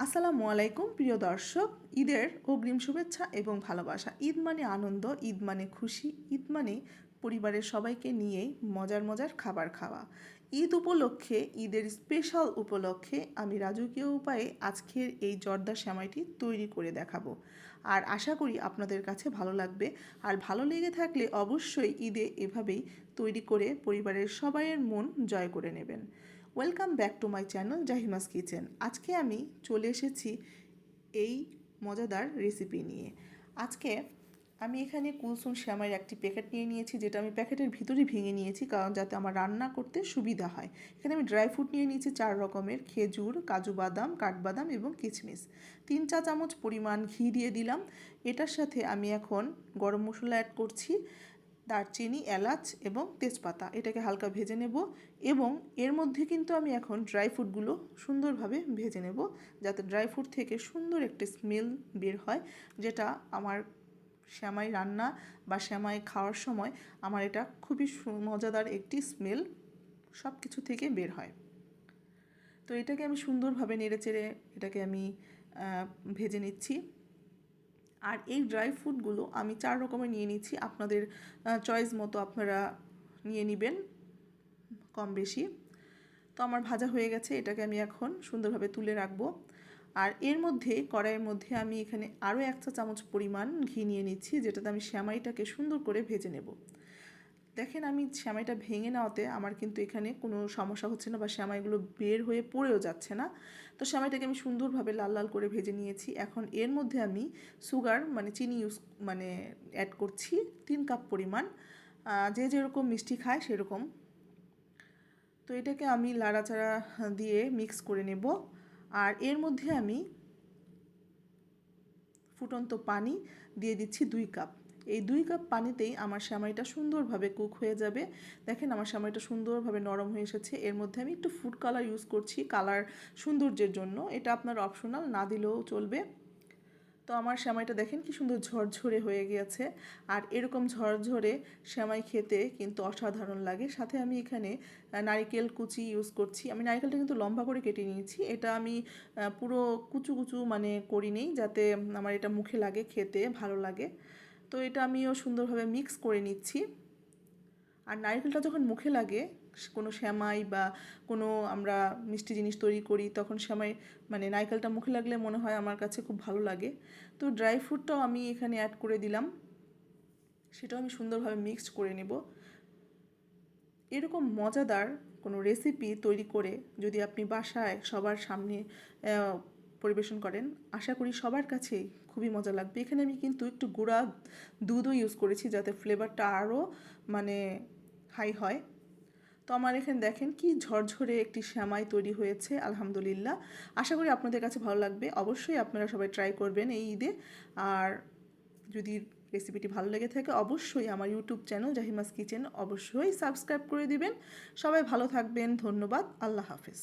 আসসালামু আলাইকুম প্রিয় দর্শক, ঈদের অগ্রিম শুভেচ্ছা এবং ভালোবাসা। ঈদ মানে আনন্দ, ঈদ মানে খুশি, ঈদ মানে পরিবারের সবাইকে নিয়েই মজার মজার খাবার খাওয়া। ঈদ উপলক্ষে, ঈদের স্পেশাল উপলক্ষে আমি রাজকীয় উপায়ে আজকের এই জর্দা সেমাইটি তৈরি করে দেখাবো। আর আশা করি আপনাদের কাছে ভালো লাগবে। আর ভালো লেগে থাকলে অবশ্যই ঈদে এভাবেই তৈরি করে পরিবারের সবাইয়ের মন জয় করে নেবেন। Welcome back to my channel Jahima's kitchen. আজকে আমি চলে এসেছি এই মজাদার রেসিপি নিয়ে। আজকে আমি এখানে কুলসুম শ্যামাইয়ের একটি প্যাকেট নিয়ে নিয়েছি, যেটা আমি প্যাকেটের ভিতরে ভেঙে নিয়েছি কারণ যাতে আমার রান্না করতে সুবিধা হয়। এখানে আমি ড্রাই ফ্রুট নিয়ে নিয়েছি 4 রকমের: খেজুর, কাজু বাদাম, কাঠবাদাম এবং কিশমিশ। 3 চা চামচ পরিমাণ ঘি দিয়ে দিলাম। এটার সাথে আমি এখন গরম মশলা অ্যাড করছি, দারচিনি, এলাচ এবং তেজপাতা। এটাকে হালকা ভেজে নেব এবং এর মধ্যে কিন্তু আমি এখন ড্রাই ফ্রুটগুলো সুন্দরভাবে ভেজে নেব, যাতে ড্রাই ফ্রুট থেকে সুন্দর একটা স্মেল বের হয়, যেটা আমার সেমাই রান্না বা সেমাই খাওয়ার সময় আমার এটা খুবই মজাদার একটি স্মেল সব কিছু থেকে বের হয়। তো এটাকে আমি সুন্দরভাবে নেড়েচেড়ে এটাকে আমি ভেজে নিচ্ছি। আর এই ড্রাই ফ্রুটগুলো আমি 4 রকমের নিয়ে নিচ্ছি, আপনাদের চয়েস মতো আপনারা নিয়ে নেবেন কম বেশি। তো আমার ভাজা হয়ে গেছে, এটাকে আমি এখন সুন্দরভাবে তুলে রাখবো। আর এর মধ্যে কড়াইয়ের মধ্যে আমি এখানে আরও 1 চা চামচ পরিমাণ ঘি নিয়ে নিচ্ছি, যেটাতে আমি সেমাইটাকে সুন্দর করে ভেজে নেব। দেখেন, আমি সেমাইটা ভেঙে নেওয়াতে আমার কিন্তু এখানে কোনো সমস্যা হচ্ছে না বা সেমাইগুলো বের হয়ে পড়েও যাচ্ছে না। তো সেমাইটাকে আমি সুন্দরভাবে লাল লাল করে ভেজে নিয়েছি। এখন এর মধ্যে আমি সুগার মানে চিনি অ্যাড করছি 3 কাপ পরিমাণ, যে যেরকম মিষ্টি খায় সেরকম। তো এটাকে আমি লাড়াচাড়া দিয়ে মিক্স করে নেব। আর এর মধ্যে আমি ফুটন্ত পানি দিয়ে দিচ্ছি 2 কাপ। এই 2 কাপ পানিতেই আমার সেমাইটা সুন্দরভাবে কুক হয়ে যাবে। দেখেন, আমার সেমাইটা সুন্দরভাবে নরম হয়ে এসেছে। এর মধ্যে আমি একটু ফুড কালার ইউজ করছি, কালার সৌন্দর্যের জন্য। এটা আপনার অপশনাল, না দিলেও চলবে। তো আমার সেমাইটা দেখেন কি সুন্দর ঝরঝরে হয়ে গিয়েছে। আর এরকম ঝরঝরে সেমাই খেতে কিন্তু অসাধারণ লাগে। সাথে আমি এখানে নারিকেল কুচি ইউজ করছি। আমি নারিকেলটা কিন্তু লম্বা করে কেটে নিয়েছি। এটা আমি পুরো কুচু কুচু মানে করি নেই, যাতে আমার এটা মুখে লাগে, খেতে ভালো লাগে। তো এটা আমিও সুন্দরভাবে মিক্স করে নিচ্ছি। আর নারকেলটা যখন মুখে লাগে, কোনো সেমাই বা কোনো আমরা মিষ্টি জিনিস তৈরি করি, তখন সেমাই মানে নারকেলটা মুখে লাগলে মনে হয় আমার কাছে খুব ভালো লাগে। তো ড্রাই ফ্রুটটাও আমি এখানে অ্যাড করে দিলাম, সেটাও আমি সুন্দরভাবে মিক্সড করে নেব। এরকম মজাদার কোনো রেসিপি তৈরি করে যদি আপনি বাসায় সবার সামনে পরিবেশন করেন, আশা করি সবার কাছেই খুবই মজা লাগবে। এখানে আমি কিন্তু একটু গুঁড়া দুধও ইউজ করেছি, যাতে ফ্লেভারটা আরও মানে হাই হয়। তো আমার এখানে দেখেন কি ঝরঝরে একটি সেমাই তৈরি হয়েছে, আলহামদুলিল্লাহ। আশা করি আপনাদের কাছে ভালো লাগবে। অবশ্যই আপনারা সবাই ট্রাই করবেন এই ঈদে। আর যদি রেসিপিটি ভালো লেগে থাকে, অবশ্যই আমার ইউটিউব চ্যানেল জাহিমাস কিচেন অবশ্যই সাবস্ক্রাইব করে দিবেন। সবাই ভালো থাকবেন, ধন্যবাদ, আল্লাহ হাফেজ।